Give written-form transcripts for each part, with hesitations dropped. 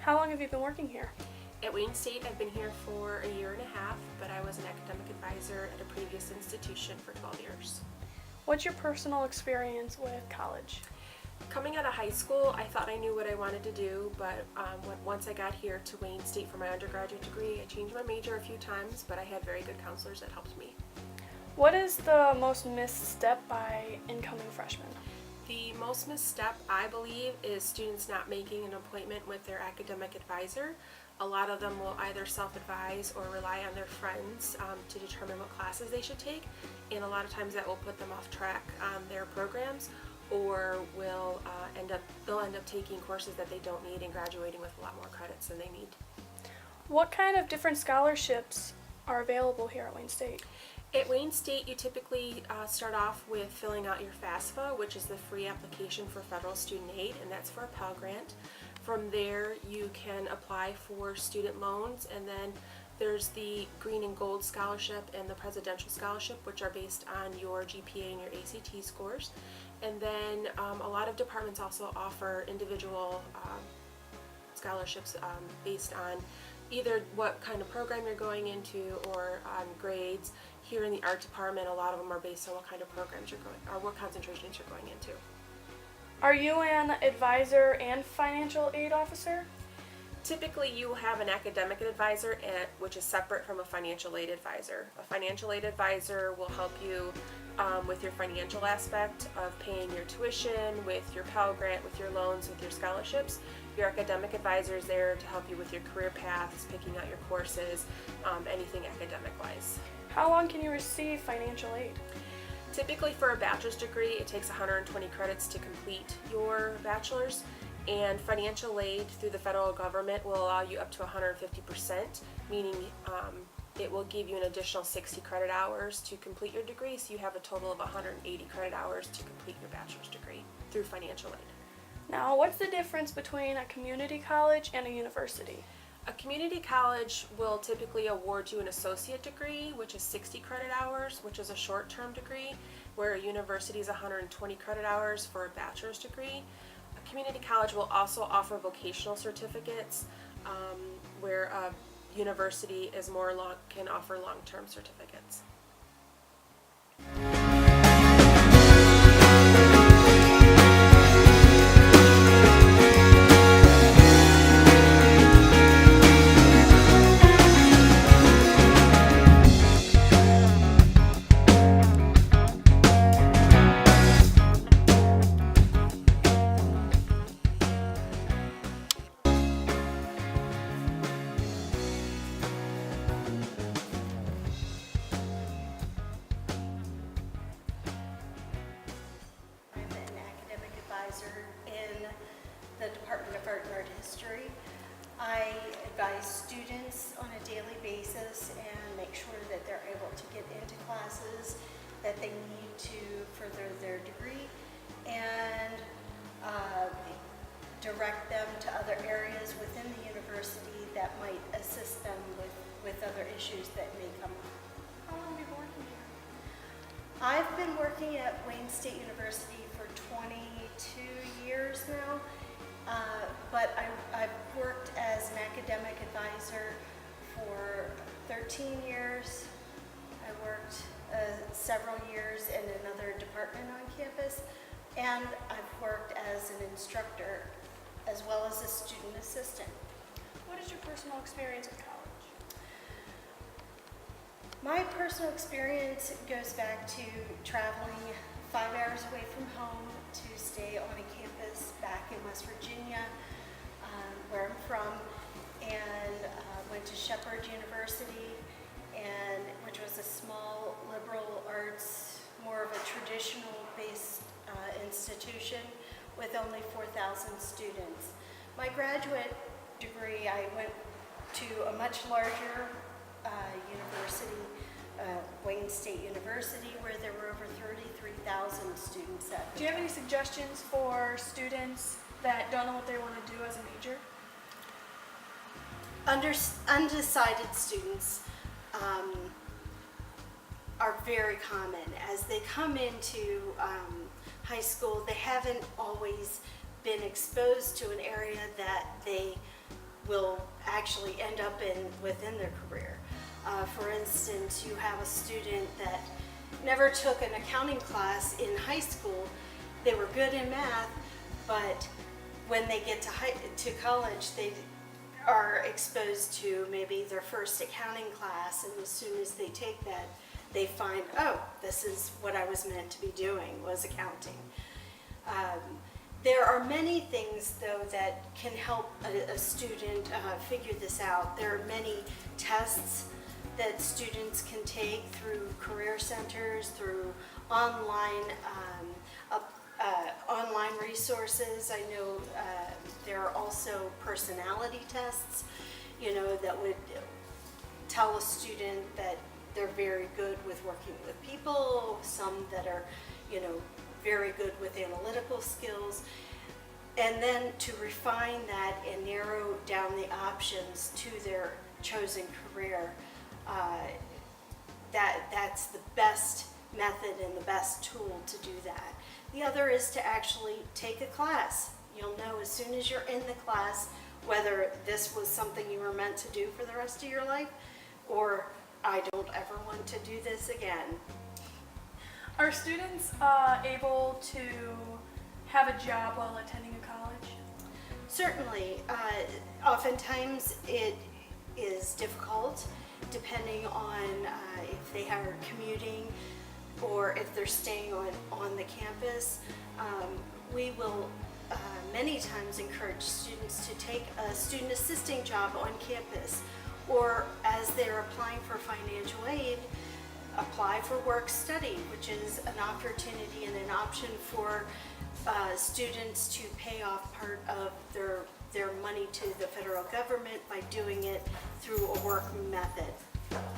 How long have you been working here? At Wayne State, I've been here for a year and a half, but I was an academic advisor at a previous institution for 12 years. What's your personal experience with college? Coming out of high school, I thought I knew what I wanted to do, but once I got here to Wayne State for my undergraduate degree, I changed my major a few times, but I had very good counselors that helped me. What is the most missed step by incoming freshmen? The most missed step, I believe, is students not making an appointment with their academic advisor. A lot of them will either self-advise or rely on their friends to determine what classes they should take, and a lot of times that will put them off track on their programs, or they'll end up taking courses that they don't need and graduating with a lot more credits than they need. What kind of different scholarships are available here at Wayne State? At Wayne State, you typically start off with filling out your FAFSA, which is the free application for federal student aid, and that's for a Pell Grant. From there, you can apply for student loans, and then there's the Green and Gold Scholarship and the Presidential Scholarship, which are based on your GPA and your ACT scores. And then a lot of departments also offer individual scholarships based on either what kind of program you're going into or on grades. Here in the art department, a lot of them are based on what kind of programs you're going, or what concentrations you're going into. Are you an advisor and financial aid officer? Typically, you have an academic advisor, which is separate from a financial aid advisor. A financial aid advisor will help you with your financial aspect of paying your tuition, with your Pell Grant, with your loans, with your scholarships. Your academic advisor is there to help you with your career paths, picking out your courses, anything academic-wise. How long can you receive financial aid? Typically for a bachelor's degree, it takes 120 credits to complete your bachelor's, and financial aid through the federal government will allow you up to 150%, meaning it will give you an additional 60 credit hours to complete your degree, so you have a total of 180 credit hours to complete your bachelor's degree through financial aid. Now, what's the difference between a community college and a university? A community college will typically award you an associate degree, which is 60 credit hours, which is a short-term degree, where a university is 120 credit hours for a bachelor's degree. A community college will also offer vocational certificates, where a university can offer long-term certificates. In the Department of Art and Art History. I advise students on a daily basis and make sure that they're able to get into classes that they need to further their degree, and direct them to other areas within the university that might assist them with other issues that may come up. How long have you been working here? I've been working at Wayne State University for 22 years now, but I've worked as an academic advisor for 13 years. I worked several years in another department on campus, and I've worked as an instructor as well as a student assistant. What is your personal experience with college? My personal experience goes back to traveling 5 hours away from home to stay on a campus back in West Virginia, where I'm from, and went to Shepherd University, which was a small liberal arts, more of a traditional-based institution with only 4,000 students. My graduate degree, I went to a much larger university, Wayne State University, where there were over 33,000 students at the Do you have time. any suggestions for students that don't know what they want to do as a major? Undecided students are very common. As they come into high school, they haven't always been exposed to an area that they will actually end up within their career. For instance, you have a student that never took an accounting class in high school. They were good in math, but when they get to college, they are exposed to maybe their first accounting class, and as soon as they take that, they find, oh, this is what I was meant to be doing, was accounting. There are many things, though, that can help a student figure this out. There are many tests that students can take through career centers, through online online resources. I know there are also personality tests, that would tell a student that they're very good with working with people, some that are, very good with analytical skills. And then to refine that and narrow down the options to their chosen career, that's the best method and the best tool to do that. The other is to actually take a class. You'll know as soon as you're in the class whether this was something you were meant to do for the rest of your life, or I don't ever want to do this again. Are students able to have a job while attending a college? Certainly. Oftentimes it is difficult depending on if they are commuting or if they're staying on the campus. We will many times encourage students to take a student assisting job on campus, or as they're applying for financial aid, apply for work study, which is an opportunity and an option for students to pay off part of their money to the federal government by doing it through a work method.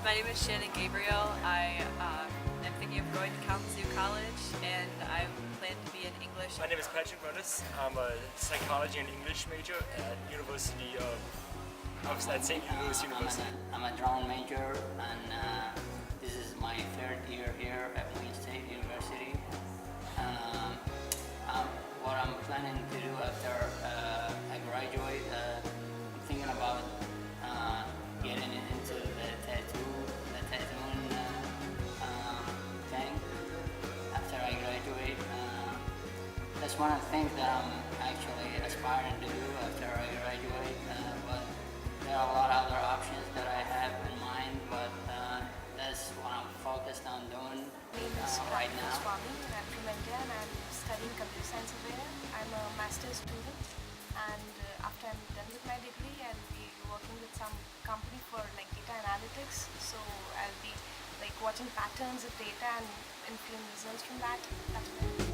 My name is Shannon Gabriel. I am thinking of going to Kalamazoo College, and I plan to be an English. My name is Patrick Bonus. I'm a psychology and English major at University of at St. Louis University. I'm a drama major, and this is my third year here at Wayne State University. What I'm planning to do after I graduate, I'm thinking about getting into the tattooing thing after I graduate. That's one of the things that I'm actually aspiring to do after I graduate, but there are a lot of other options that I have in mind, but that's what I'm focused on doing right now. Swami, and I'm from India, and I'm studying computer science over here. I'm a master's student, and after I'm done with my degree, I'll be working with some company for like data analytics. So I'll be like watching patterns of data and inferring results from that. That's what